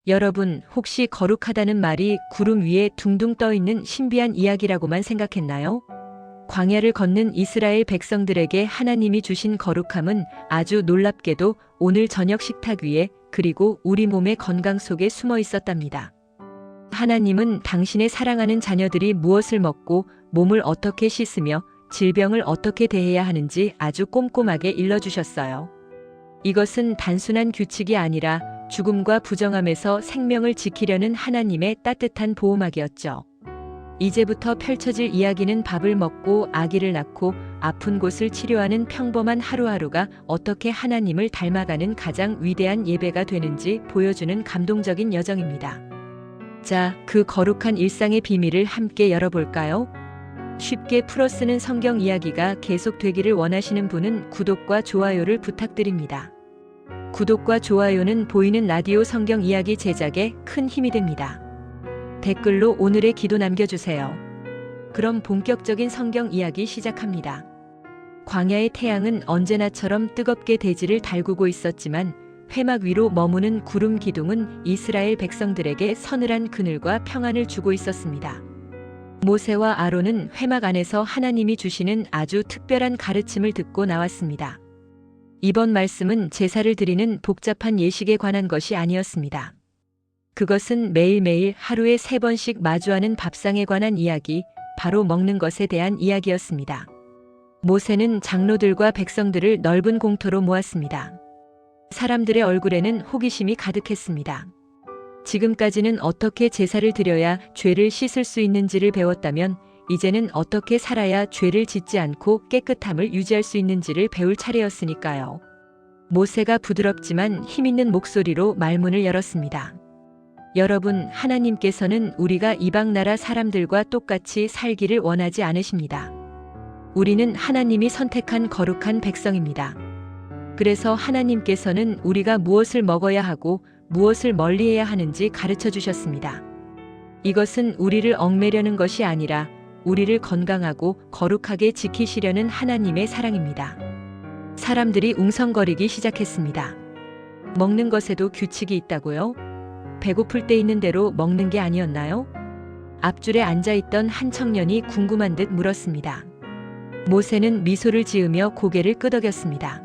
여러분, 혹시 거룩하다는 말이 구름 위에 둥둥 떠 있는 신비한 이야기라고만 생각했나요? 광야를 걷는 이스라엘 백성들에게 하나님이 주신 거룩함은 아주 놀랍게도 오늘 저녁 식탁 위에, 그리고 우리 몸의 건강 속에 숨어 있었답니다. 하나님은 당신의 사랑하는 자녀들이 무엇을 먹고 몸을 어떻게 씻으며 질병을 어떻게 대해야 하는지 아주 꼼꼼하게 일러주셨어요. 이것은 단순한 규칙이 아니라 죽음과 부정함에서 생명을 지키려는 하나님의 따뜻한 보호막이었죠. 이제부터 펼쳐질 이야기는 밥을 먹고 아기를 낳고 아픈 곳을 치료하는 평범한 하루하루가 어떻게 하나님을 닮아가는 가장 위대한 예배가 되는지 보여주는 감동적인 여정입니다. 자, 그 거룩한 일상의 비밀을 함께 열어볼까요? 쉽게 풀어쓰는 성경 이야기가 계속되기를 원하시는 분은 구독과 좋아요를 부탁드립니다. 구독과 좋아요는 보이는 라디오 성경 이야기 제작에 큰 힘이 됩니다. 댓글로 오늘의 기도 남겨주세요. 그럼 본격적인 성경 이야기 시작합니다. 광야의 태양은 언제나처럼 뜨겁게 대지를 달구고 있었지만 회막 위로 머무는 구름 기둥은 이스라엘 백성들에게 서늘한 그늘과 평안을 주고 있었습니다. 모세와 아론은 회막 안에서 하나님이 주시는 아주 특별한 가르침을 듣고 나왔습니다. 이번 말씀은 제사를 드리는 복잡한 예식에 관한 것이 아니었습니다. 그것은 매일매일 하루에 3번씩 마주하는 밥상에 관한 이야기, 바로 먹는 것에 대한 이야기였습니다. 모세는 장로들과 백성들을 넓은 공터로 모았습니다. 사람들의 얼굴에는 호기심이 가득했습니다. 지금까지는 어떻게 제사를 드려야 죄를 씻을 수 있는지를 배웠다면 이제는 어떻게 살아야 죄를 짓지 않고 깨끗함을 유지할 수 있는지를 배울 차례였으니까요. 모세가 부드럽지만 힘있는 목소리로 말문을 열었습니다. 여러분, 하나님께서는 우리가 이방 나라 사람들과 똑같이 살기를 원하지 않으십니다. 우리는 하나님이 선택한 거룩한 백성입니다. 그래서 하나님께서는 우리가 무엇을 먹어야 하고 무엇을 멀리해야 하는지 가르쳐 주셨습니다. 이것은 우리를 얽매려는 것이 아니라 우리를 건강하고 거룩하게 지키시려는 하나님의 사랑입니다. 사람들이 웅성거리기 시작했습니다. 먹는 것에도 규칙이 있다고요? 배고플 때 있는 대로 먹는 게 아니었나요? 앞줄에 앉아있던 한 청년이 궁금한 듯 물었습니다. 모세는 미소를 지으며 고개를 끄덕였습니다.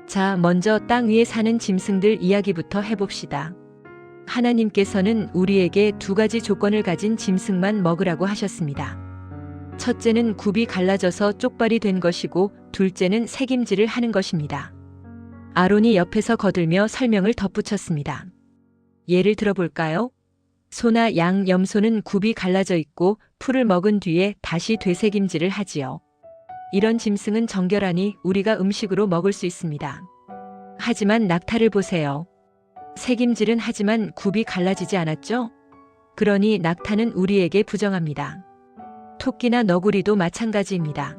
자, 먼저 땅 위에 사는 짐승들 이야기부터 해봅시다. 하나님께서는 우리에게 2가지 조건을 가진 짐승만 먹으라고 하셨습니다. 첫째는 굽이 갈라져서 쪽발이 된 것이고 둘째는 새김질을 하는 것입니다. 아론이 옆에서 거들며 설명을 덧붙였습니다. 예를 들어볼까요? 소나 양, 염소는 굽이 갈라져 있고 풀을 먹은 뒤에 다시 되새김질을 하지요. 이런 짐승은 정결하니 우리가 음식으로 먹을 수 있습니다. 하지만 낙타를 보세요. 새김질은 하지만 굽이 갈라지지 않았죠? 그러니 낙타는 우리에게 부정합니다. 토끼나 너구리도 마찬가지입니다.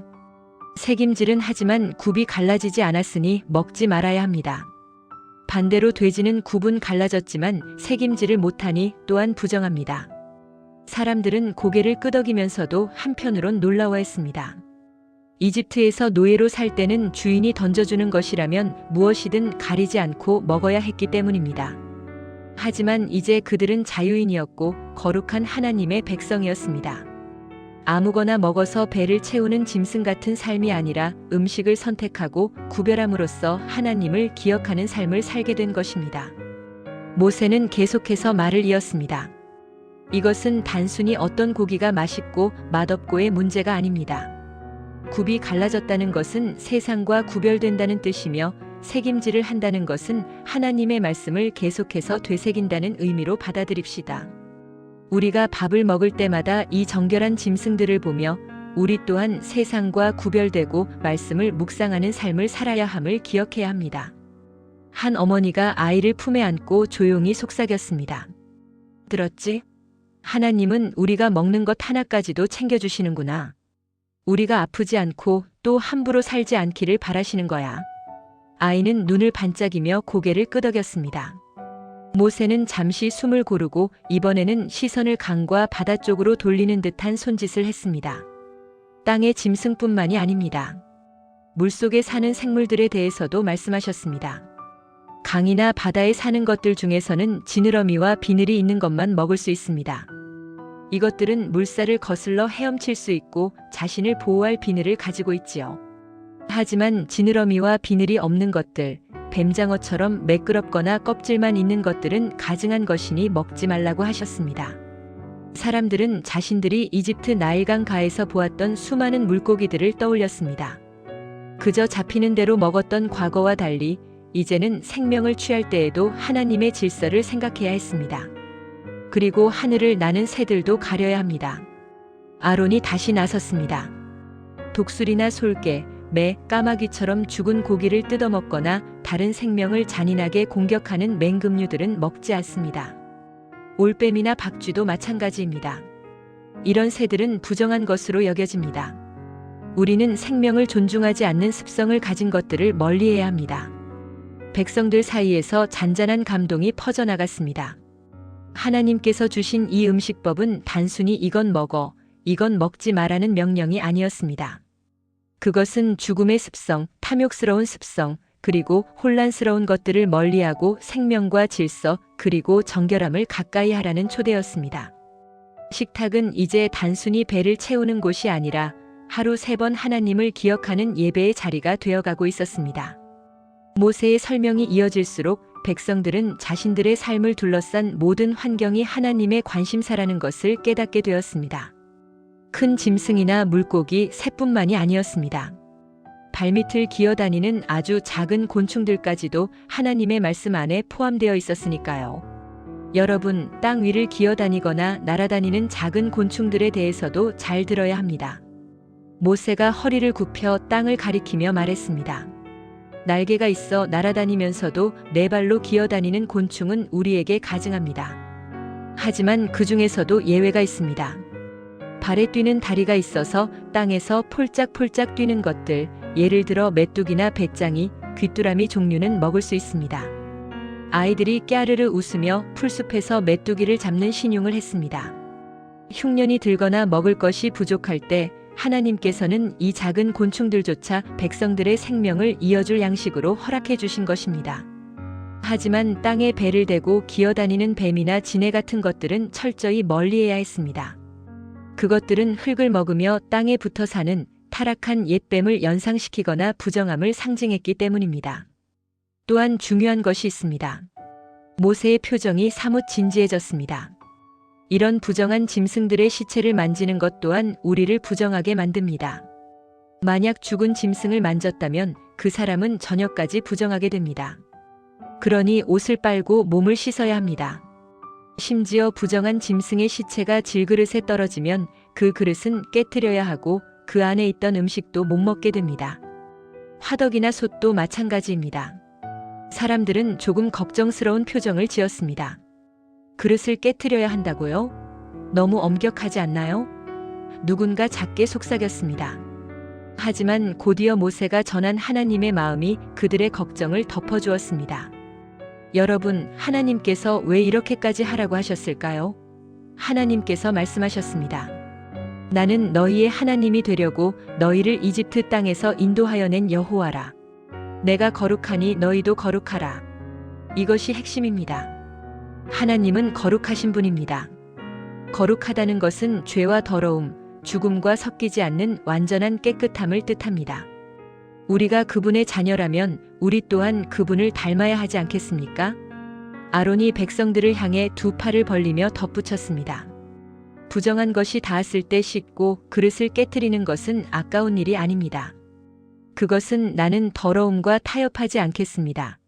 새김질은 하지만 굽이 갈라지지 않았으니 먹지 말아야 합니다. 반대로 돼지는 굽은 갈라졌지만 새김질을 못하니 또한 부정합니다. 사람들은 고개를 끄덕이면서도 한편으론 놀라워했습니다. 이집트에서 노예로 살 때는 주인이 던져주는 것이라면 무엇이든 가리지 않고 먹어야 했기 때문입니다. 하지만 이제 그들은 자유인이었고 거룩한 하나님의 백성이었습니다. 아무거나 먹어서 배를 채우는 짐승 같은 삶이 아니라 음식을 선택하고 구별함으로써 하나님을 기억하는 삶을 살게 된 것입니다. 모세는 계속해서 말을 이었습니다. 이것은 단순히 어떤 고기가 맛있고 맛없고의 문제가 아닙니다. 굽이 갈라졌다는 것은 세상과 구별된다는 뜻이며 새김질을 한다는 것은 하나님의 말씀을 계속해서 되새긴다는 의미로 받아들입시다. 우리가 밥을 먹을 때마다 이 정결한 짐승들을 보며 우리 또한 세상과 구별되고 말씀을 묵상하는 삶을 살아야 함을 기억해야 합니다. 한 어머니가 아이를 품에 안고 조용히 속삭였습니다. 들었지? 하나님은 우리가 먹는 것 하나까지도 챙겨주시는구나. 우리가 아프지 않고 또 함부로 살지 않기를 바라시는 거야. 아이는 눈을 반짝이며 고개를 끄덕였습니다. 모세는 잠시 숨을 고르고 이번에는 시선을 강과 바다 쪽으로 돌리는 듯한 손짓을 했습니다. 땅의 짐승뿐만이 아닙니다. 물속에 사는 생물들에 대해서도 말씀하셨습니다. 강이나 바다에 사는 것들 중에서는 지느러미와 비늘이 있는 것만 먹을 수 있습니다. 이것들은 물살을 거슬러 헤엄칠 수 있고 자신을 보호할 비늘을 가지고 있지요. 하지만 지느러미와 비늘이 없는 것들, 뱀장어처럼 매끄럽거나 껍질만 있는 것들은 가증한 것이니 먹지 말라고 하셨습니다. 사람들은 자신들이 이집트 나일강 가에서 보았던 수많은 물고기들을 떠올렸습니다. 그저 잡히는 대로 먹었던 과거와 달리 이제는 생명을 취할 때에도 하나님의 질서를 생각해야 했습니다. 그리고 하늘을 나는 새들도 가려야 합니다. 아론이 다시 나섰습니다. 독수리나 솔개, 매, 까마귀처럼 죽은 고기를 뜯어먹거나 다른 생명을 잔인하게 공격하는 맹금류들은 먹지 않습니다. 올빼미나 박쥐도 마찬가지입니다. 이런 새들은 부정한 것으로 여겨집니다. 우리는 생명을 존중하지 않는 습성을 가진 것들을 멀리해야 합니다. 백성들 사이에서 잔잔한 감동이 퍼져나갔습니다. 하나님께서 주신 이 음식법은 단순히 이건 먹어, 이건 먹지 마라는 명령이 아니었습니다. 그것은 죽음의 습성, 탐욕스러운 습성, 그리고 혼란스러운 것들을 멀리하고 생명과 질서, 그리고 정결함을 가까이 하라는 초대였습니다. 식탁은 이제 단순히 배를 채우는 곳이 아니라 하루 3번 하나님을 기억하는 예배의 자리가 되어가고 있었습니다. 모세의 설명이 이어질수록 백성들은 자신들의 삶을 둘러싼 모든 환경이 하나님의 관심사라는 것을 깨닫게 되었습니다. 큰 짐승이나 물고기, 새뿐만이 아니었습니다. 발밑을 기어다니는 아주 작은 곤충들까지도 하나님의 말씀 안에 포함되어 있었으니까요. 여러분, 땅 위를 기어다니거나 날아다니는 작은 곤충들에 대해서도 잘 들어야 합니다. 모세가 허리를 굽혀 땅을 가리키며 말했습니다. 날개가 있어 날아다니면서도 4발로 기어다니는 곤충은 우리에게 가증합니다. 하지만 그 중에서도 예외가 있습니다. 발에 뛰는 다리가 있어서 땅에서 폴짝폴짝 뛰는 것들, 예를 들어 메뚜기나 배짱이, 귀뚜라미 종류는 먹을 수 있습니다. 아이들이 깨르르 웃으며 풀숲에서 메뚜기를 잡는 신용을 했습니다. 흉년이 들거나 먹을 것이 부족할 때 하나님께서는 이 작은 곤충들조차 백성들의 생명을 이어줄 양식으로 허락해 주신 것입니다. 하지만 땅에 배를 대고 기어다니는 뱀이나 지네 같은 것들은 철저히 멀리해야 했습니다. 그것들은 흙을 먹으며 땅에 붙어 사는 타락한 옛뱀을 연상시키거나 부정함을 상징했기 때문입니다. 또한 중요한 것이 있습니다. 모세의 표정이 사뭇 진지해졌습니다. 이런 부정한 짐승들의 시체를 만지는 것 또한 우리를 부정하게 만듭니다. 만약 죽은 짐승을 만졌다면 그 사람은 저녁까지 부정하게 됩니다. 그러니 옷을 빨고 몸을 씻어야 합니다. 심지어 부정한 짐승의 시체가 질그릇에 떨어지면 그 그릇은 깨트려야 하고 그 안에 있던 음식도 못 먹게 됩니다. 화덕이나 솥도 마찬가지입니다. 사람들은 조금 걱정스러운 표정을 지었습니다. 그릇을 깨트려야 한다고요? 너무 엄격하지 않나요? 누군가 작게 속삭였습니다. 하지만 곧이어 모세가 전한 하나님의 마음이 그들의 걱정을 덮어주었습니다. 여러분, 하나님께서 왜 이렇게까지 하라고 하셨을까요? 하나님께서 말씀하셨습니다. 나는 너희의 하나님이 되려고 너희를 이집트 땅에서 인도하여 낸 여호와라. 내가 거룩하니 너희도 거룩하라. 이것이 핵심입니다. 하나님은 거룩하신 분입니다. 거룩하다는 것은 죄와 더러움, 죽음과 섞이지 않는 완전한 깨끗함을 뜻합니다. 우리가 그분의 자녀라면 우리 또한 그분을 닮아야 하지 않겠습니까? 아론이 백성들을 향해 2 팔을 벌리며 덧붙였습니다. 부정한 것이 닿았을 때 씻고 그릇을 깨트리는 것은 아까운 일이 아닙니다. 그것은 나는 더러움과 타협하지 않겠습니다.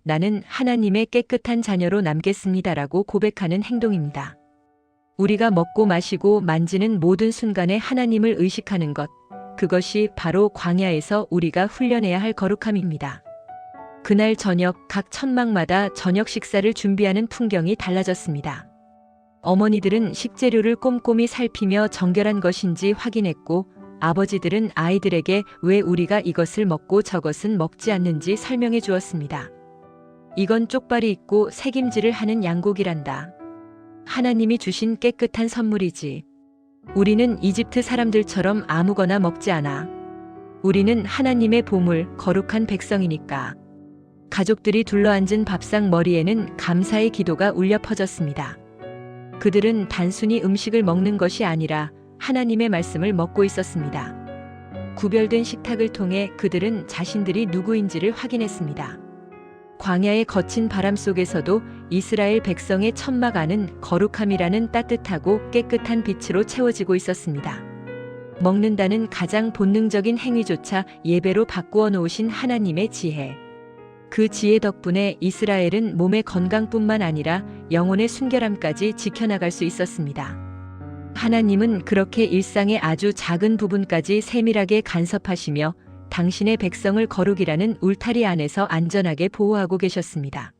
나는 하나님의 깨끗한 자녀로 남겠습니다라고 고백하는 행동입니다. 우리가 먹고 마시고 만지는 모든 순간에 하나님을 의식하는 것, 그것이 바로 광야에서 우리가 훈련해야 할 거룩함입니다. 그날 저녁 각 천막마다 저녁 식사를 준비하는 풍경이 달라졌습니다. 어머니들은 식재료를 꼼꼼히 살피며 정결한 것인지 확인했고, 아버지들은 아이들에게 왜 우리가 이것을 먹고 저것은 먹지 않는지 설명해 주었습니다. 이건 쪽발이 있고 색임질을 하는 양고기란다. 하나님이 주신 깨끗한 선물이지. 우리는 이집트 사람들처럼 아무거나 먹지 않아. 우리는 하나님의 보물, 거룩한 백성이니까. 가족들이 둘러앉은 밥상 머리에는 감사의 기도가 울려 퍼졌습니다. 그들은 단순히 음식을 먹는 것이 아니라 하나님의 말씀을 먹고 있었습니다. 구별된 식탁을 통해 그들은 자신들이 누구인지를 확인했습니다. 광야의 거친 바람 속에서도 이스라엘 백성의 천막 안은 거룩함이라는 따뜻하고 깨끗한 빛으로 채워지고 있었습니다. 먹는다는 가장 본능적인 행위조차 예배로 바꾸어 놓으신 하나님의 지혜. 그 지혜 덕분에 이스라엘은 몸의 건강뿐만 아니라 영혼의 순결함까지 지켜나갈 수 있었습니다. 하나님은 그렇게 일상의 아주 작은 부분까지 세밀하게 간섭하시며 당신의 백성을 거룩이라는 울타리 안에서 안전하게 보호하고 계셨습니다.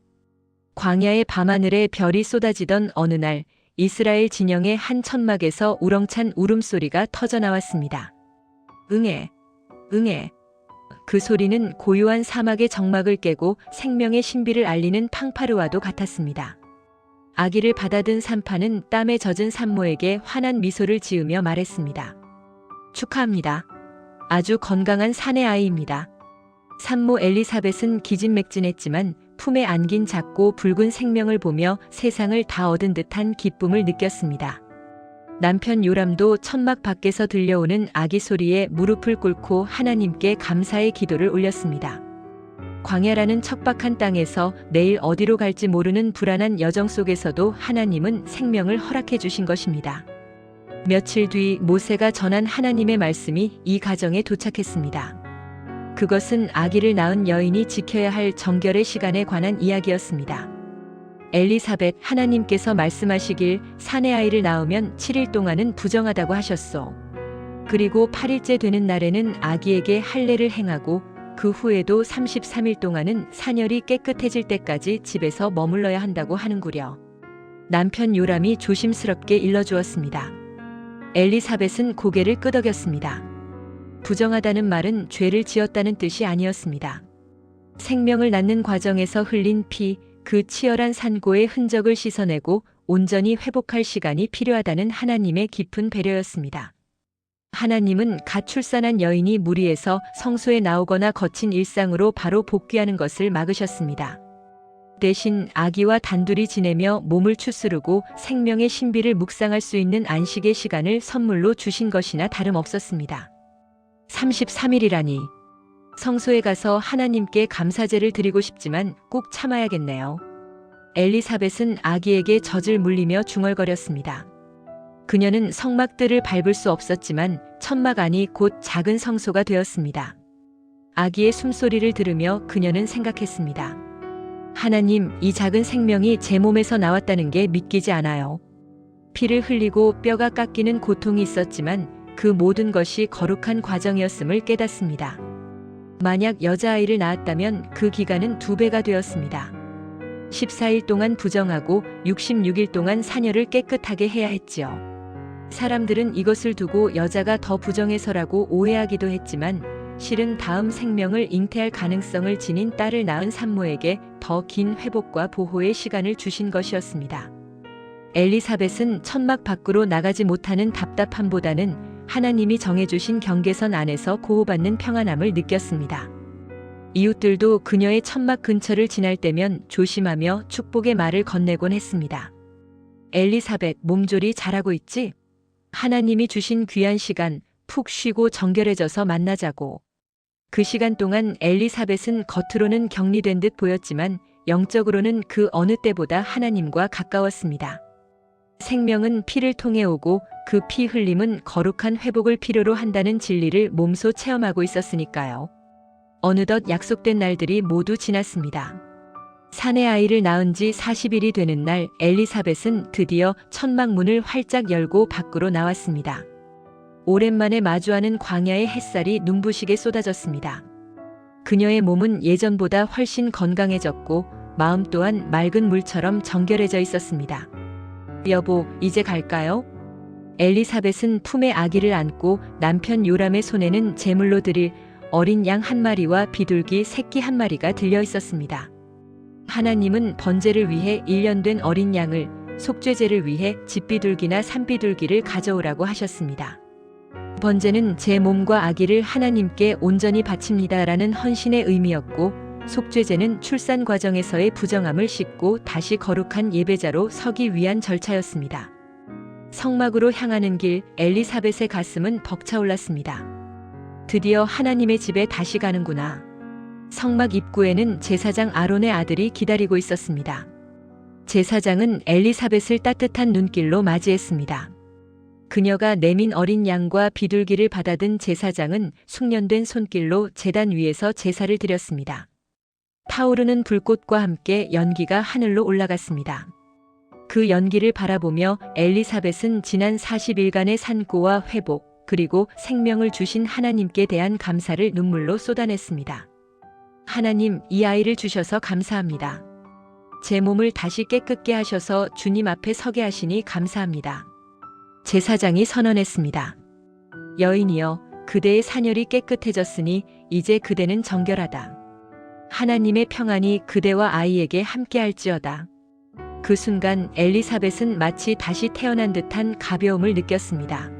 광야의 밤하늘에 별이 쏟아지던 어느 날 이스라엘 진영의 한 천막에서 우렁찬 울음소리가 터져나왔습니다. 응애, 응애. 그 소리는 고요한 사막의 정막을 깨고 생명의 신비를 알리는 팡파르와도 같았습니다. 아기를 받아든 산파는 땀에 젖은 산모에게 환한 미소를 지으며 말했습니다. 축하합니다. 아주 건강한 사내 아이입니다. 산모 엘리사벳은 기진맥진했지만 품에 안긴 작고 붉은 생명을 보며 세상을 다 얻은 듯한 기쁨을 느꼈습니다. 남편 요람도 천막 밖에서 들려오는 아기 소리에 무릎을 꿇고 하나님께 감사의 기도를 올렸습니다. 광야라는 척박한 땅에서 내일 어디로 갈지 모르는 불안한 여정 속에서도 하나님은 생명을 허락해 주신 것입니다. 며칠 뒤 모세가 전한 하나님의 말씀이 이 가정에 도착했습니다. 그것은 아기를 낳은 여인이 지켜야 할 정결의 시간에 관한 이야기였습니다. 엘리사벳, 하나님께서 말씀하시길 사내 아이를 낳으면 7일 동안은 부정하다고 하셨소. 그리고 8일째 되는 날에는 아기에게 할례를 행하고 그 후에도 33일 동안은 산열이 깨끗해질 때까지 집에서 머물러야 한다고 하는구려. 남편 요람이 조심스럽게 일러주었습니다. 엘리사벳은 고개를 끄덕였습니다. 부정하다는 말은 죄를 지었다는 뜻이 아니었습니다. 생명을 낳는 과정에서 흘린 피, 그 치열한 산고의 흔적을 씻어내고 온전히 회복할 시간이 필요하다는 하나님의 깊은 배려였습니다. 하나님은 갓 출산한 여인이 무리에서 성소에 나오거나 거친 일상으로 바로 복귀하는 것을 막으셨습니다. 대신 아기와 단둘이 지내며 몸을 추스르고 생명의 신비를 묵상할 수 있는 안식의 시간을 선물로 주신 것이나 다름없었습니다. 33일이라니. 성소에 가서 하나님께 감사제를 드리고 싶지만 꼭 참아야겠네요. 엘리사벳은 아기에게 젖을 물리며 중얼거렸습니다. 그녀는 성막들을 밟을 수 없었지만 천막 안이 곧 작은 성소가 되었습니다. 아기의 숨소리를 들으며 그녀는 생각했습니다. 하나님, 이 작은 생명이 제 몸에서 나왔다는 게 믿기지 않아요. 피를 흘리고 뼈가 깎이는 고통이 있었지만 그 모든 것이 거룩한 과정이었음을 깨닫습니다. 만약 여자아이를 낳았다면 그 기간은 2배가 되었습니다. 14일 동안 부정하고 66일 동안 사녀를 깨끗하게 해야 했지요. 사람들은 이것을 두고 여자가 더 부정해서라고 오해하기도 했지만 실은 다음 생명을 잉태할 가능성을 지닌 딸을 낳은 산모에게 더 긴 회복과 보호의 시간을 주신 것이었습니다. 엘리사벳은 천막 밖으로 나가지 못하는 답답함보다는 하나님이 정해주신 경계선 안에서 보호받는 평안함을 느꼈습니다. 이웃들도 그녀의 천막 근처를 지날 때면 조심하며 축복의 말을 건네곤 했습니다. 엘리사벳, 몸조리 잘하고 있지? 하나님이 주신 귀한 시간, 푹 쉬고 정결해져서 만나자고. 그 시간 동안 엘리사벳은 겉으로는 격리된 듯 보였지만 영적으로는 그 어느 때보다 하나님과 가까웠습니다. 생명은 피를 통해 오고 그 피 흘림은 거룩한 회복을 필요로 한다는 진리를 몸소 체험하고 있었으니까요. 어느덧 약속된 날들이 모두 지났습니다. 사내 아이를 낳은 지 40일이 되는 날 엘리사벳은 드디어 천막 문을 활짝 열고 밖으로 나왔습니다. 오랜만에 마주하는 광야의 햇살이 눈부시게 쏟아졌습니다. 그녀의 몸은 예전보다 훨씬 건강해졌고 마음 또한 맑은 물처럼 정결해져 있었습니다. 여보, 이제 갈까요? 엘리사벳은 품에 아기를 안고 남편 요람의 손에는 제물로 드릴 어린 양 1마리와 비둘기 새끼 1마리가 들려 있었습니다. 하나님은 번제를 위해 1년 된 어린 양을, 속죄제를 위해 집비둘기나 산비둘기를 가져오라고 하셨습니다. 번제는 제 몸과 아기를 하나님께 온전히 바칩니다라는 헌신의 의미였고 속죄제는 출산 과정에서의 부정함을 씻고 다시 거룩한 예배자로 서기 위한 절차였습니다. 성막으로 향하는 길, 엘리사벳의 가슴은 벅차올랐습니다. 드디어 하나님의 집에 다시 가는구나. 성막 입구에는 제사장 아론의 아들이 기다리고 있었습니다. 제사장은 엘리사벳을 따뜻한 눈길로 맞이했습니다. 그녀가 내민 어린 양과 비둘기를 받아든 제사장은 숙련된 손길로 제단 위에서 제사를 드렸습니다. 타오르는 불꽃과 함께 연기가 하늘로 올라갔습니다. 그 연기를 바라보며 엘리사벳은 지난 40일간의 산고와 회복, 그리고 생명을 주신 하나님께 대한 감사를 눈물로 쏟아냈습니다. 하나님, 이 아이를 주셔서 감사합니다. 제 몸을 다시 깨끗게 하셔서 주님 앞에 서게 하시니 감사합니다. 제사장이 선언했습니다. 여인이여, 그대의 산열이 깨끗해졌으니 이제 그대는 정결하다. 하나님의 평안이 그대와 아이에게 함께할지어다. 그 순간 엘리사벳은 마치 다시 태어난 듯한 가벼움을 느꼈습니다.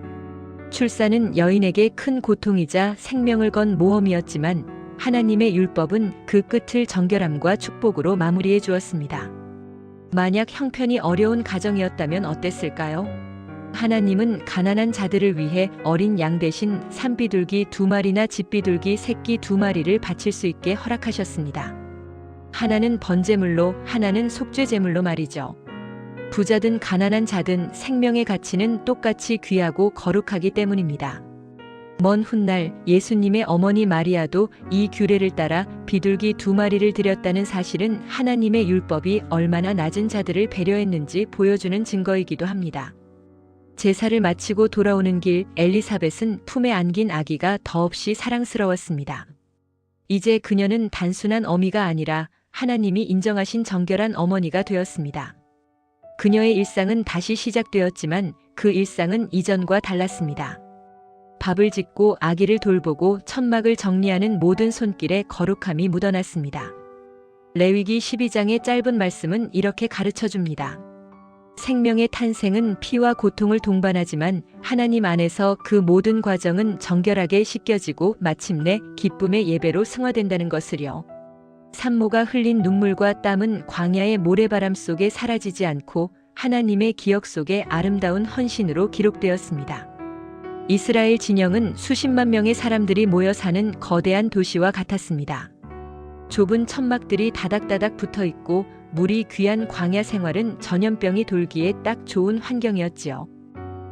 출산은 여인에게 큰 고통이자 생명을 건 모험이었지만 하나님의 율법은 그 끝을 정결함과 축복으로 마무리해 주었습니다. 만약 형편이 어려운 가정이었다면 어땠을까요? 하나님은 가난한 자들을 위해 어린 양 대신 산비둘기 2마리나 집비둘기 새끼 2마리를 바칠 수 있게 허락하셨습니다. 하나는 번제물로, 하나는 속죄제물로 말이죠. 부자든 가난한 자든 생명의 가치는 똑같이 귀하고 거룩하기 때문입니다. 먼 훗날 예수님의 어머니 마리아도 이 규례를 따라 비둘기 2마리를 드렸다는 사실은 하나님의 율법이 얼마나 낮은 자들을 배려했는지 보여주는 증거이기도 합니다. 제사를 마치고 돌아오는 길, 엘리사벳은 품에 안긴 아기가 더없이 사랑스러웠습니다. 이제 그녀는 단순한 어미가 아니라 하나님이 인정하신 정결한 어머니가 되었습니다. 그녀의 일상은 다시 시작되었지만 그 일상은 이전과 달랐습니다. 밥을 짓고 아기를 돌보고 천막을 정리하는 모든 손길에 거룩함이 묻어났습니다. 레위기 12장의 짧은 말씀은 이렇게 가르쳐줍니다. 생명의 탄생은 피와 고통을 동반하지만 하나님 안에서 그 모든 과정은 정결하게 씻겨지고 마침내 기쁨의 예배로 승화된다는 것을요. 산모가 흘린 눈물과 땀은 광야의 모래바람 속에 사라지지 않고 하나님의 기억 속에 아름다운 헌신으로 기록되었습니다. 이스라엘 진영은 수십만 명의 사람들이 모여 사는 거대한 도시와 같았습니다. 좁은 천막들이 다닥다닥 붙어 있고 물이 귀한 광야 생활은 전염병이 돌기에 딱 좋은 환경이었지요.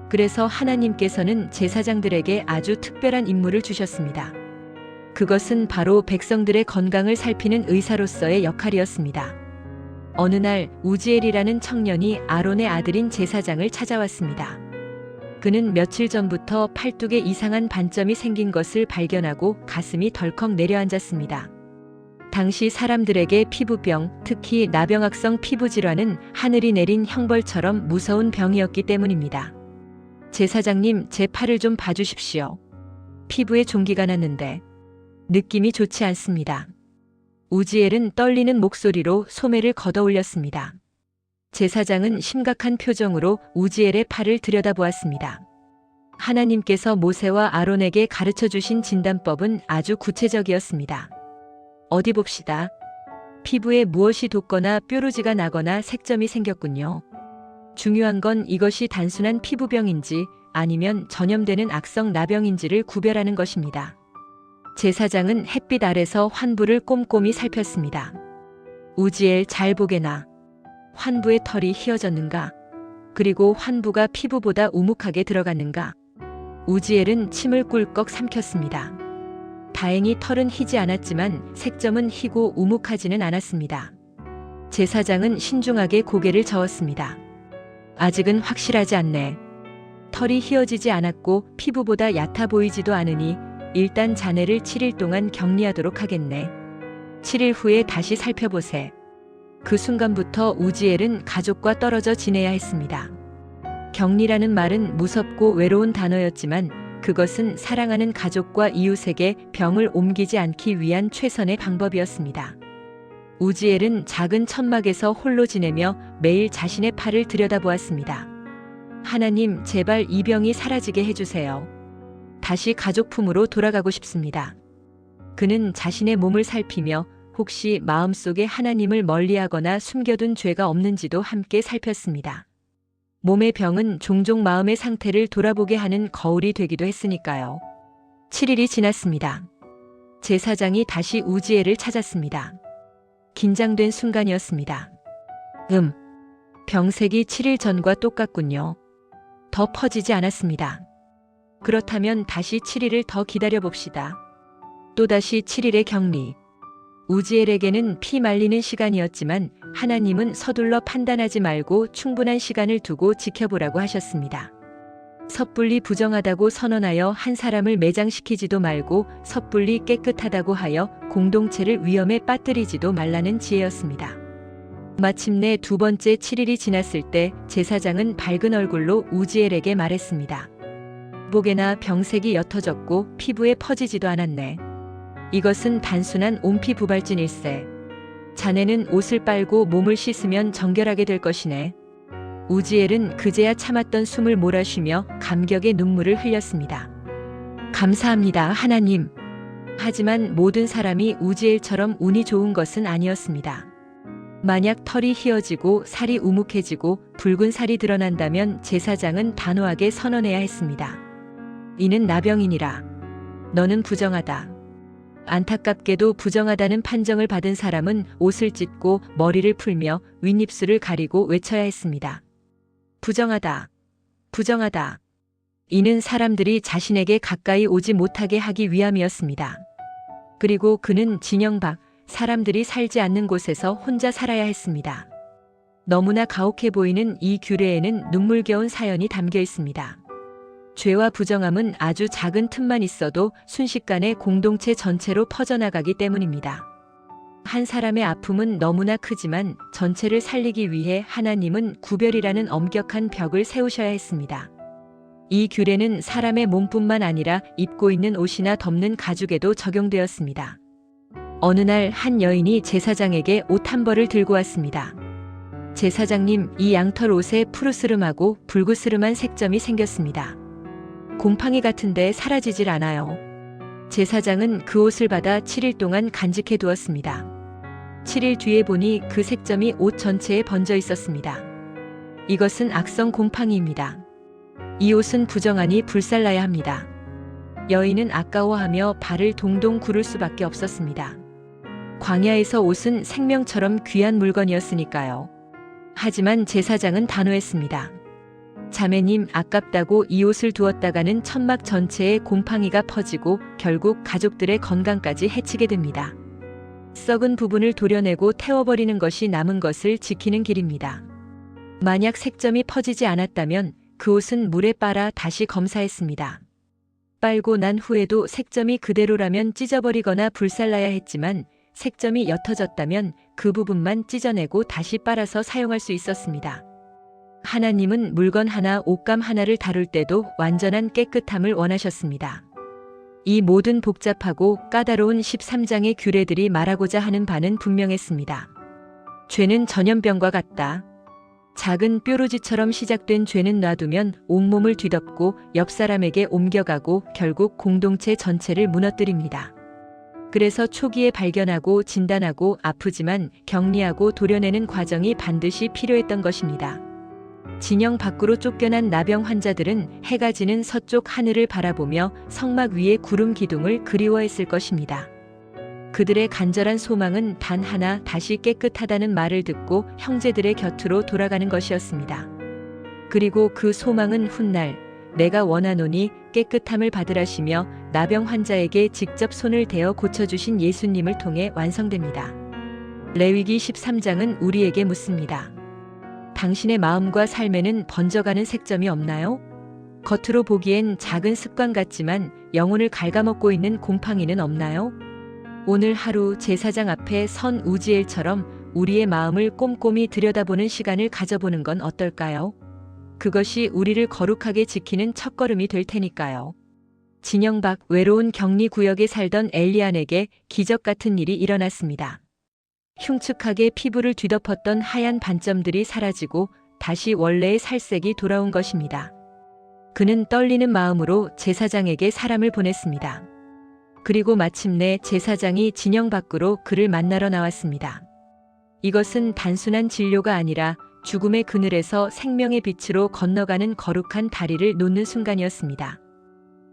그래서 하나님께서는 제사장들에게 아주 특별한 임무를 주셨습니다. 그것은 바로 백성들의 건강을 살피는 의사로서의 역할이었습니다. 어느 날 우지엘이라는 청년이 아론의 아들인 제사장을 찾아왔습니다. 그는 며칠 전부터 팔뚝에 이상한 반점이 생긴 것을 발견하고 가슴이 덜컥 내려앉았습니다. 당시 사람들에게 피부병, 특히 나병악성 피부질환은 하늘이 내린 형벌처럼 무서운 병이었기 때문입니다. 제사장님, 제 팔을 좀 봐주십시오. 피부에 종기가 났는데 느낌이 좋지 않습니다. 우지엘은 떨리는 목소리로 소매를 걷어 올렸습니다. 제사장은 심각한 표정으로 우지엘의 팔을 들여다보았습니다. 하나님께서 모세와 아론에게 가르쳐 주신 진단법은 아주 구체적이었습니다. 어디 봅시다. 피부에 무엇이 돋거나 뾰루지가 나거나 색점이 생겼군요. 중요한 건 이것이 단순한 피부병인지 아니면 전염되는 악성 나병인지를 구별하는 것입니다. 제사장은 햇빛 아래서 환부를 꼼꼼히 살폈습니다. 우지엘, 잘 보게나. 환부의 털이 휘어졌는가? 그리고 환부가 피부보다 우묵하게 들어갔는가? 우지엘은 침을 꿀꺽 삼켰습니다. 다행히 털은 희지 않았지만 색점은 희고 우묵하지는 않았습니다. 제사장은 신중하게 고개를 저었습니다. 아직은 확실하지 않네. 털이 휘어지지 않았고 피부보다 얕아 보이지도 않으니 일단 자네를 7일 동안 격리하도록 하겠네. 7일 후에 다시 살펴보세. 그 순간부터 우지엘은 가족과 떨어져 지내야 했습니다. 격리라는 말은 무섭고 외로운 단어였지만 그것은 사랑하는 가족과 이웃에게 병을 옮기지 않기 위한 최선의 방법이었습니다. 우지엘은 작은 천막에서 홀로 지내며 매일 자신의 팔을 들여다보았습니다. 하나님, 제발 이 병이 사라지게 해주세요. 다시 가족 품으로 돌아가고 싶습니다. 그는 자신의 몸을 살피며 혹시 마음속에 하나님을 멀리하거나 숨겨둔 죄가 없는지도 함께 살폈습니다. 몸의 병은 종종 마음의 상태를 돌아보게 하는 거울이 되기도 했으니까요. 7일이 지났습니다. 제사장이 다시 우지엘을 찾았습니다. 긴장된 순간이었습니다. 병색이 7일 전과 똑같군요. 더 퍼지지 않았습니다. 그렇다면 다시 7일을 더 기다려봅시다. 또다시 7일의 격리. 우지엘에게는 피 말리는 시간이었지만 하나님은 서둘러 판단하지 말고 충분한 시간을 두고 지켜보라고 하셨습니다. 섣불리 부정하다고 선언하여 한 사람을 매장시키지도 말고 섣불리 깨끗하다고 하여 공동체를 위험에 빠뜨리지도 말라는 지혜였습니다. 마침내 두 번째 7일이 지났을 때 제사장은 밝은 얼굴로 우지엘에게 말했습니다. 목에나 병색이 옅어졌고 피부에 퍼지지도 않았네. 이것은 단순한 온피 부발진일세. 자네는 옷을 빨고 몸을 씻으면 정결하게 될 것이네. 우지엘은 그제야 참았던 숨을 몰아쉬며 감격의 눈물을 흘렸습니다. 감사합니다, 하나님. 하지만 모든 사람이 우지엘처럼 운이 좋은 것은 아니었습니다. 만약 털이 휘어지고 살이 우묵해지고 붉은 살이 드러난다면 제사장은 단호하게 선언해야 했습니다. 이는 나병이니라. 너는 부정하다. 안타깝게도 부정하다는 판정을 받은 사람은 옷을 찢고 머리를 풀며 윗입술을 가리고 외쳐야 했습니다. 부정하다. 부정하다. 이는 사람들이 자신에게 가까이 오지 못하게 하기 위함이었습니다. 그리고 그는 진영 밖 사람들이 살지 않는 곳에서 혼자 살아야 했습니다. 너무나 가혹해 보이는 이 규례에는 눈물겨운 사연이 담겨 있습니다. 죄와 부정함은 아주 작은 틈만 있어도 순식간에 공동체 전체로 퍼져나가기 때문입니다. 한 사람의 아픔은 너무나 크지만 전체를 살리기 위해 하나님은 구별이라는 엄격한 벽을 세우셔야 했습니다. 이 규례는 사람의 몸뿐만 아니라 입고 있는 옷이나 덮는 가죽에도 적용되었습니다. 어느 날 한 여인이 제사장에게 옷 한 벌을 들고 왔습니다. 제사장님, 이 양털 옷에 푸르스름하고 붉으스름한 색점이 생겼습니다. 곰팡이 같은데 사라지질 않아요. 제사장은 그 옷을 받아 7일 동안 간직해 두었습니다. 7일 뒤에 보니 그 색점이 옷 전체에 번져 있었습니다. 이것은 악성 곰팡이입니다. 이 옷은 부정하니 불살라야 합니다. 여인은 아까워하며 발을 동동 구를 수밖에 없었습니다. 광야에서 옷은 생명처럼 귀한 물건이었으니까요. 하지만 제사장은 단호했습니다. 자매님, 아깝다고 이 옷을 두었다가는 천막 전체에 곰팡이가 퍼지고 결국 가족들의 건강까지 해치게 됩니다. 썩은 부분을 도려내고 태워버리는 것이 남은 것을 지키는 길입니다. 만약 색점이 퍼지지 않았다면 그 옷은 물에 빨아 다시 검사했습니다. 빨고 난 후에도 색점이 그대로라면 찢어버리거나 불살라야 했지만 색점이 옅어졌다면 그 부분만 찢어내고 다시 빨아서 사용할 수 있었습니다. 하나님은 물건 하나, 옷감 하나를 다룰 때도 완전한 깨끗함을 원하셨습니다. 이 모든 복잡하고 까다로운 13장의 규례들이 말하고자 하는 바는 분명했습니다. 죄는 전염병과 같다. 작은 뾰루지처럼 시작된 죄는 놔두면 온몸을 뒤덮고 옆 사람에게 옮겨가고 결국 공동체 전체를 무너뜨립니다. 그래서 초기에 발견하고 진단하고 아프지만 격리하고 도려내는 과정이 반드시 필요했던 것입니다. 진영 밖으로 쫓겨난 나병 환자들은 해가 지는 서쪽 하늘을 바라보며 성막 위의 구름 기둥을 그리워했을 것입니다. 그들의 간절한 소망은 단 하나, 다시 깨끗하다는 말을 듣고 형제들의 곁으로 돌아가는 것이었습니다. 그리고 그 소망은 훗날 내가 원하노니 깨끗함을 받으라시며 나병 환자에게 직접 손을 대어 고쳐주신 예수님을 통해 완성됩니다. 레위기 13장은 우리에게 묻습니다. 당신의 마음과 삶에는 번져가는 색점이 없나요? 겉으로 보기엔 작은 습관 같지만 영혼을 갉아먹고 있는 곰팡이는 없나요? 오늘 하루 제사장 앞에 선 우지엘처럼 우리의 마음을 꼼꼼히 들여다보는 시간을 가져보는 건 어떨까요? 그것이 우리를 거룩하게 지키는 첫걸음이 될 테니까요. 진영 밖 외로운 격리 구역에 살던 엘리안에게 기적 같은 일이 일어났습니다. 흉측하게 피부를 뒤덮었던 하얀 반점들이 사라지고 다시 원래의 살색이 돌아온 것입니다. 그는 떨리는 마음으로 제사장에게 사람을 보냈습니다. 그리고 마침내 제사장이 진영 밖으로 그를 만나러 나왔습니다. 이것은 단순한 진료가 아니라 죽음의 그늘에서 생명의 빛으로 건너가는 거룩한 다리를 놓는 순간이었습니다.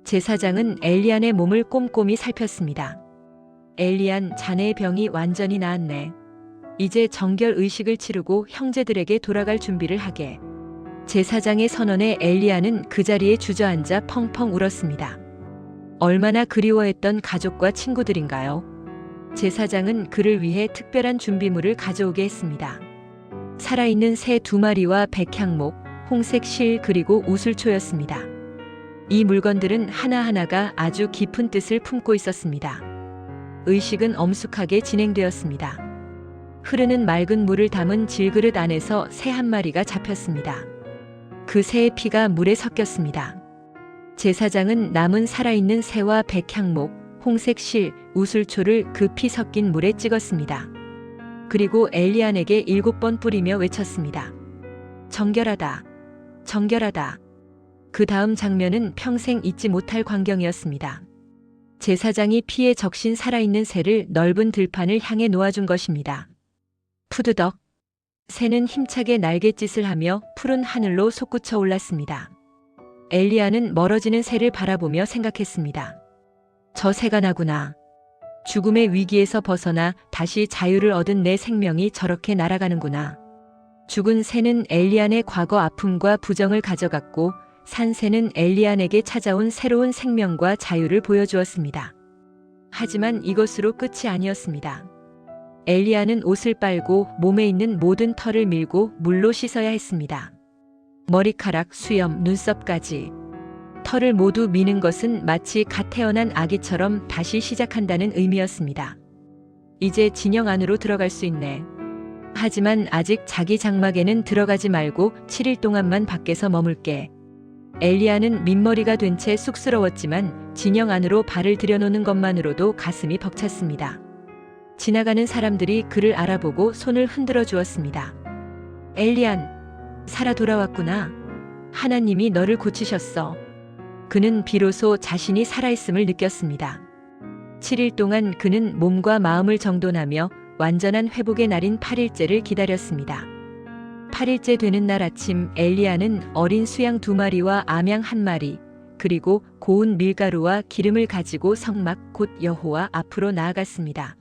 제사장은 엘리안의 몸을 꼼꼼히 살폈습니다. 엘리안, 자네의 병이 완전히 나았네. 이제 정결 의식을 치르고 형제들에게 돌아갈 준비를 하게. 제사장의 선언에 엘리안은 그 자리에 주저앉아 펑펑 울었습니다. 얼마나 그리워했던 가족과 친구들인가요? 제사장은 그를 위해 특별한 준비물을 가져오게 했습니다. 살아있는 새 2마리와 백향목, 홍색 실 그리고 우슬초였습니다. 이 물건들은 하나하나가 아주 깊은 뜻을 품고 있었습니다. 의식은 엄숙하게 진행되었습니다. 흐르는 맑은 물을 담은 질그릇 안에서 새 1마리가 잡혔습니다. 그 새의 피가 물에 섞였습니다. 제사장은 남은 살아있는 새와 백향목, 홍색 실, 우슬초를 그 피 섞인 물에 찍었습니다. 그리고 엘리안에게 7번 뿌리며 외쳤습니다. 정결하다. 정결하다. 그 다음 장면은 평생 잊지 못할 광경이었습니다. 제사장이 피에 적신 살아있는 새를 넓은 들판을 향해 놓아준 것입니다. 푸드덕. 새는 힘차게 날갯짓을 하며 푸른 하늘로 솟구쳐 올랐습니다. 엘리야는 멀어지는 새를 바라보며 생각했습니다. 저 새가 나구나. 죽음의 위기에서 벗어나 다시 자유를 얻은 내 생명이 저렇게 날아가는구나. 죽은 새는 엘리안의 과거 아픔과 부정을 가져갔고 산 새는 엘리안에게 찾아온 새로운 생명과 자유를 보여주었습니다. 하지만 이것으로 끝이 아니었습니다. 엘리야는 옷을 빨고 몸에 있는 모든 털을 밀고 물로 씻어야 했습니다. 머리카락, 수염, 눈썹까지. 털을 모두 미는 것은 마치 갓 태어난 아기처럼 다시 시작한다는 의미였습니다. 이제 진영 안으로 들어갈 수 있네. 하지만 아직 자기 장막에는 들어가지 말고 7일 동안만 밖에서 머물게. 엘리야는 민머리가 된 채 쑥스러웠지만 진영 안으로 발을 들여놓는 것만으로도 가슴이 벅찼습니다. 지나가는 사람들이 그를 알아보고 손을 흔들어 주었습니다. 엘리안, 살아 돌아왔구나. 하나님이 너를 고치셨어. 그는 비로소 자신이 살아있음을 느꼈습니다. 7일 동안 그는 몸과 마음을 정돈하며 완전한 회복의 날인 8일째를 기다렸습니다. 8일째 되는 날 아침 엘리야는 어린 수양 2마리와 암양 1마리, 그리고 고운 밀가루와 기름을 가지고 성막 곧 여호와 앞으로 나아갔습니다.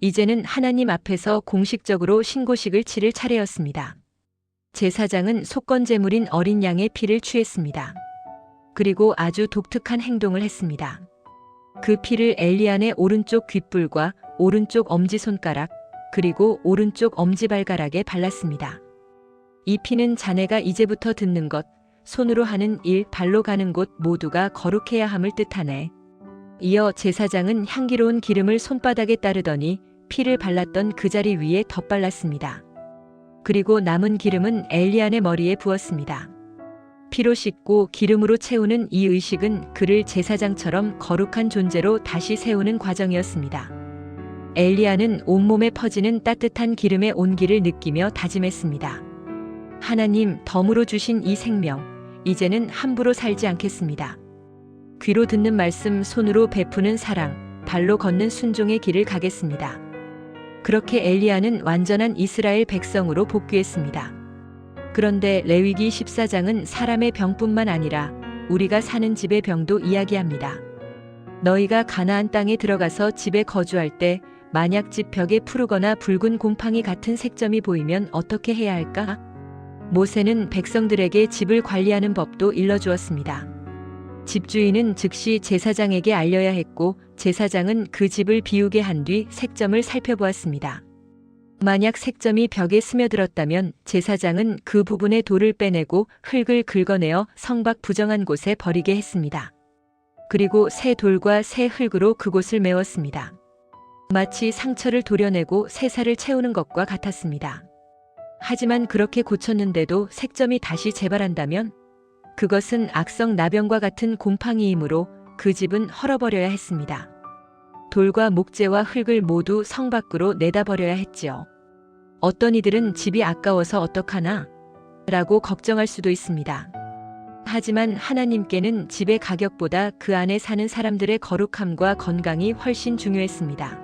이제는 하나님 앞에서 공식적으로 신고식을 치를 차례였습니다. 제사장은 속건제물인 어린 양의 피를 취했습니다. 그리고 아주 독특한 행동을 했습니다. 그 피를 엘리안의 오른쪽 귓불과 오른쪽 엄지손가락, 그리고 오른쪽 엄지발가락에 발랐습니다. 이 피는 자네가 이제부터 듣는 것, 손으로 하는 일, 발로 가는 곳 모두가 거룩해야 함을 뜻하네. 이어 제사장은 향기로운 기름을 손바닥에 따르더니 피를 발랐던 그 자리 위에 덧발랐습니다. 그리고 남은 기름은 엘리안의 머리에 부었습니다. 피로 씻고 기름으로 채우는 이 의식은 그를 제사장처럼 거룩한 존재로 다시 세우는 과정이었습니다. 엘리야는 온몸에 퍼지는 따뜻한 기름의 온기를 느끼며 다짐했습니다. 하나님, 덤으로 주신 이 생명, 이제는 함부로 살지 않겠습니다. 귀로 듣는 말씀, 손으로 베푸는 사랑, 발로 걷는 순종의 길을 가겠습니다. 그렇게 엘리야는 완전한 이스라엘 백성으로 복귀했습니다. 그런데 레위기 14장은 사람의 병뿐만 아니라 우리가 사는 집의 병도 이야기합니다. 너희가 가나안 땅에 들어가서 집에 거주할 때 만약 집 벽에 푸르거나 붉은 곰팡이 같은 색점이 보이면 어떻게 해야 할까? 모세는 백성들에게 집을 관리하는 법도 일러주었습니다. 집주인은 즉시 제사장에게 알려야 했고 제사장은 그 집을 비우게 한 뒤 색점을 살펴보았습니다. 만약 색점이 벽에 스며들었다면 제사장은 그 부분의 돌을 빼내고 흙을 긁어내어 성밖 부정한 곳에 버리게 했습니다. 그리고 새 돌과 새 흙으로 그곳을 메웠습니다. 마치 상처를 도려내고 새살을 채우는 것과 같았습니다. 하지만 그렇게 고쳤는데도 색점이 다시 재발한다면 그것은 악성 나병과 같은 곰팡이이므로 그 집은 헐어버려야 했습니다. 돌과 목재와 흙을 모두 성 밖으로 내다버려야 했지요. 어떤 이들은 집이 아까워서 어떡하나? 라고 걱정할 수도 있습니다. 하지만 하나님께는 집의 가격보다 그 안에 사는 사람들의 거룩함과 건강이 훨씬 중요했습니다.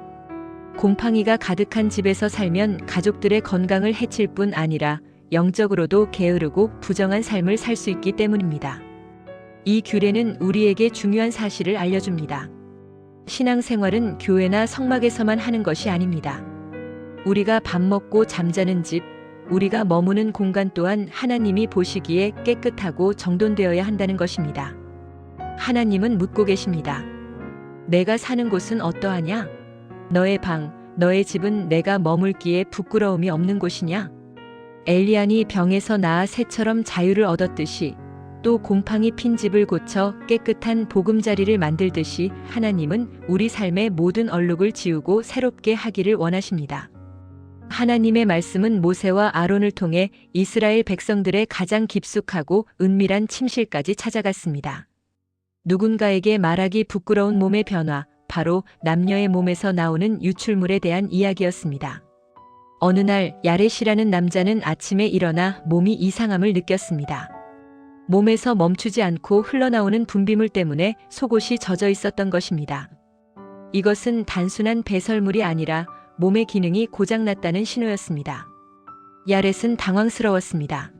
곰팡이가 가득한 집에서 살면 가족들의 건강을 해칠 뿐 아니라 영적으로도 게으르고 부정한 삶을 살 수 있기 때문입니다. 이 규례는 우리에게 중요한 사실을 알려줍니다. 신앙생활은 교회나 성막에서만 하는 것이 아닙니다. 우리가 밥 먹고 잠자는 집, 우리가 머무는 공간 또한 하나님이 보시기에 깨끗하고 정돈되어야 한다는 것입니다. 하나님은 묻고 계십니다. 내가 사는 곳은 어떠하냐? 너의 방, 너의 집은 내가 머물기에 부끄러움이 없는 곳이냐? 엘리야니 병에서 나아 새처럼 자유를 얻었듯이 또 곰팡이 핀 집을 고쳐 깨끗한 보금자리를 만들듯이 하나님은 우리 삶의 모든 얼룩을 지우고 새롭게 하기를 원하십니다. 하나님의 말씀은 모세와 아론을 통해 이스라엘 백성들의 가장 깊숙하고 은밀한 침실까지 찾아갔습니다. 누군가에게 말하기 부끄러운 몸의 변화, 바로 남녀의 몸에서 나오는 유출물에 대한 이야기였습니다. 어느 날 야렛이라는 남자는 아침에 일어나 몸이 이상함을 느꼈습니다. 몸에서 멈추지 않고 흘러나오는 분비물 때문에 속옷이 젖어 있었던 것입니다. 이것은 단순한 배설물이 아니라 몸의 기능이 고장났다는 신호였습니다. 야렛은 당황스러웠습니다.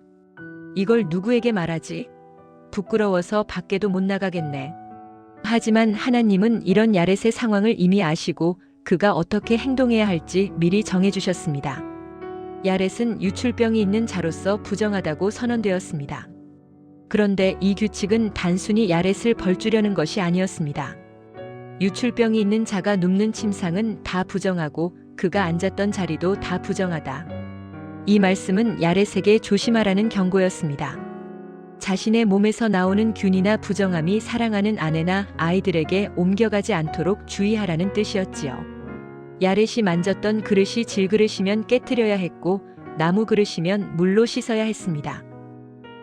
이걸 누구에게 말하지? 부끄러워서 밖에도 못 나가겠네. 하지만 하나님은 이런 야렛의 상황을 이미 아시고 그가 어떻게 행동해야 할지 미리 정해주셨습니다. 야렛은 유출병이 있는 자로서 부정하다고 선언되었습니다. 그런데 이 규칙은 단순히 야렛을 벌주려는 것이 아니었습니다. 유출병이 있는 자가 눕는 침상은 다 부정하고 그가 앉았던 자리도 다 부정하다. 이 말씀은 야렛에게 조심하라는 경고였습니다. 자신의 몸에서 나오는 균이나 부정함이 사랑하는 아내나 아이들에게 옮겨가지 않도록 주의하라는 뜻이었지요. 야렛이 만졌던 그릇이 질그릇이면 깨트려야 했고 나무 그릇이면 물로 씻어야 했습니다.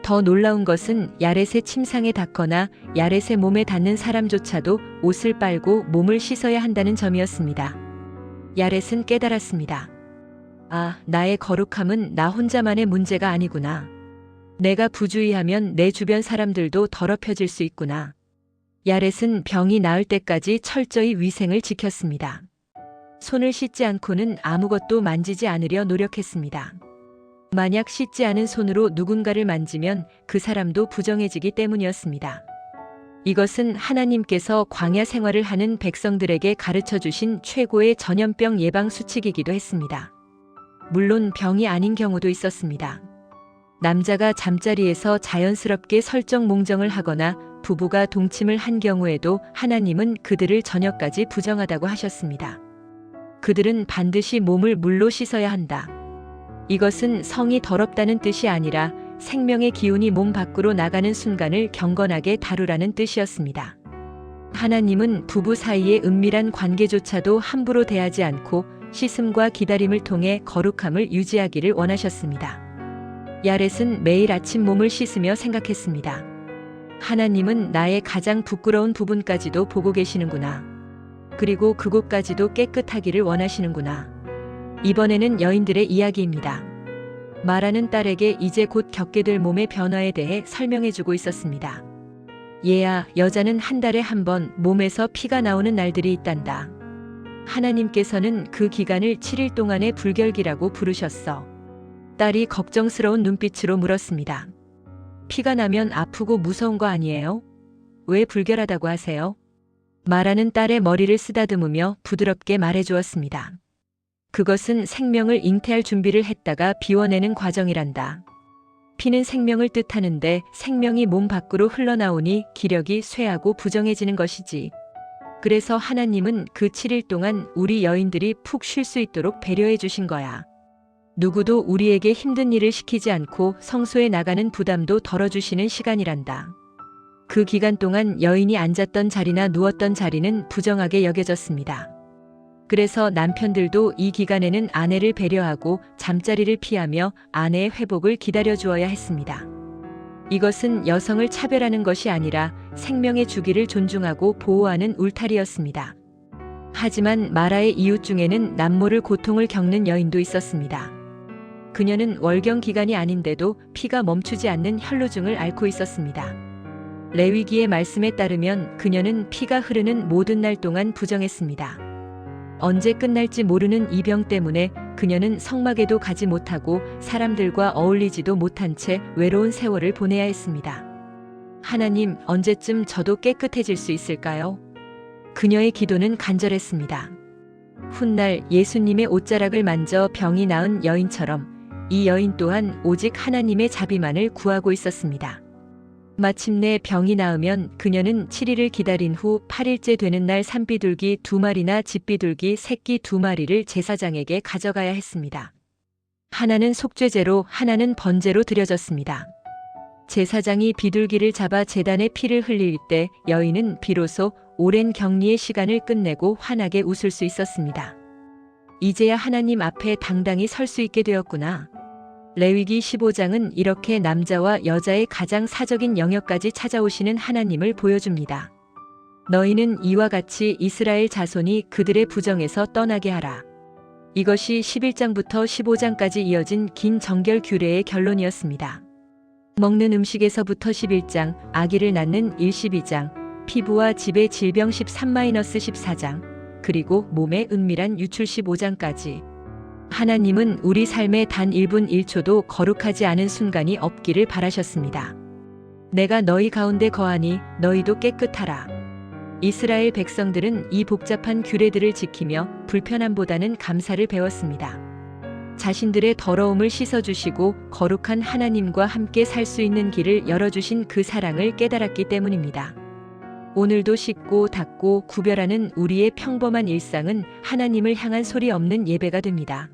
더 놀라운 것은 야렛의 침상에 닿거나 야렛의 몸에 닿는 사람조차도 옷을 빨고 몸을 씻어야 한다는 점이었습니다. 야렛은 깨달았습니다. 아, 나의 거룩함은 나 혼자만의 문제가 아니구나. 내가 부주의하면 내 주변 사람들도 더럽혀질 수 있구나. 야렛은 병이 나을 때까지 철저히 위생을 지켰습니다. 손을 씻지 않고는 아무것도 만지지 않으려 노력했습니다. 만약 씻지 않은 손으로 누군가를 만지면 그 사람도 부정해지기 때문이었습니다. 이것은 하나님께서 광야 생활을 하는 백성들에게 가르쳐 주신 최고의 전염병 예방 수칙이기도 했습니다. 물론 병이 아닌 경우도 있었습니다. 남자가 잠자리에서 자연스럽게 설정 몽정을 하거나 부부가 동침을 한 경우에도 하나님은 그들을 저녁까지 부정하다고 하셨습니다. 그들은 반드시 몸을 물로 씻어야 한다. 이것은 성이 더럽다는 뜻이 아니라 생명의 기운이 몸 밖으로 나가는 순간을 경건하게 다루라는 뜻이었습니다. 하나님은 부부 사이의 은밀한 관계조차도 함부로 대하지 않고 씻음과 기다림을 통해 거룩함을 유지하기를 원하셨습니다. 야렛은 매일 아침 몸을 씻으며 생각했습니다. 하나님은 나의 가장 부끄러운 부분까지도 보고 계시는구나. 그리고 그곳까지도 깨끗하기를 원하시는구나. 이번에는 여인들의 이야기입니다. 말하는 딸에게 이제 곧 겪게 될 몸의 변화에 대해 설명해주고 있었습니다. 얘야, 여자는 한 달에 한 번 몸에서 피가 나오는 날들이 있단다. 하나님께서는 그 기간을 7일 동안의 불결기라고 부르셨어. 딸이 걱정스러운 눈빛으로 물었습니다. 피가 나면 아프고 무서운 거 아니에요? 왜 불결하다고 하세요? 말하는 딸의 머리를 쓰다듬으며 부드럽게 말해주었습니다. 그것은 생명을 잉태할 준비를 했다가 비워내는 과정이란다. 피는 생명을 뜻하는데 생명이 몸 밖으로 흘러나오니 기력이 쇠하고 부정해지는 것이지. 그래서 하나님은 그 7일 동안 우리 여인들이 푹 쉴 수 있도록 배려해 주신 거야. 누구도 우리에게 힘든 일을 시키지 않고 성소에 나가는 부담도 덜어주시는 시간이란다. 그 기간 동안 여인이 앉았던 자리나 누웠던 자리는 부정하게 여겨졌습니다. 그래서 남편들도 이 기간에는 아내를 배려하고 잠자리를 피하며 아내의 회복을 기다려 주어야 했습니다. 이것은 여성을 차별하는 것이 아니라 생명의 주기를 존중하고 보호하는 울타리였습니다. 하지만 마라의 이웃 중에는 남모를 고통을 겪는 여인도 있었습니다. 그녀는 월경 기간이 아닌데도 피가 멈추지 않는 혈루증을 앓고 있었습니다. 레위기의 말씀에 따르면 그녀는 피가 흐르는 모든 날 동안 부정했습니다. 언제 끝날지 모르는 이 병 때문에 그녀는 성막에도 가지 못하고 사람들과 어울리지도 못한 채 외로운 세월을 보내야 했습니다. 하나님, 언제쯤 저도 깨끗해질 수 있을까요? 그녀의 기도는 간절했습니다. 훗날 예수님의 옷자락을 만져 병이 나은 여인처럼 이 여인 또한 오직 하나님의 자비만을 구하고 있었습니다. 마침내 병이 나으면 그녀는 7일을 기다린 후 8일째 되는 날 산비둘기 2마리나 집비둘기 새끼 2마리를 제사장에게 가져가야 했습니다. 하나는 속죄제로, 하나는 번제로 드려졌습니다. 제사장이 비둘기를 잡아 제단에 피를 흘릴 때 여인은 비로소 오랜 격리의 시간을 끝내고 환하게 웃을 수 있었습니다. 이제야 하나님 앞에 당당히 설 수 있게 되었구나. 레위기 15장은 이렇게 남자와 여자의 가장 사적인 영역까지 찾아오시는 하나님을 보여줍니다. 너희는 이와 같이 이스라엘 자손이 그들의 부정에서 떠나게 하라. 이것이 11장부터 15장까지 이어진 긴 정결 규례의 결론이었습니다. 먹는 음식에서부터 11장, 아기를 낳는 12장, 피부와 집의 질병 13-14장, 그리고 몸의 은밀한 유출 15장까지. 하나님은 우리 삶에 단 1분 1초도 거룩하지 않은 순간이 없기를 바라셨습니다. 내가 너희 가운데 거하니 너희도 깨끗하라. 이스라엘 백성들은 이 복잡한 규례들을 지키며 불편함보다는 감사를 배웠습니다. 자신들의 더러움을 씻어주시고 거룩한 하나님과 함께 살 수 있는 길을 열어주신 그 사랑을 깨달았기 때문입니다. 오늘도 씻고 닦고 구별하는 우리의 평범한 일상은 하나님을 향한 소리 없는 예배가 됩니다.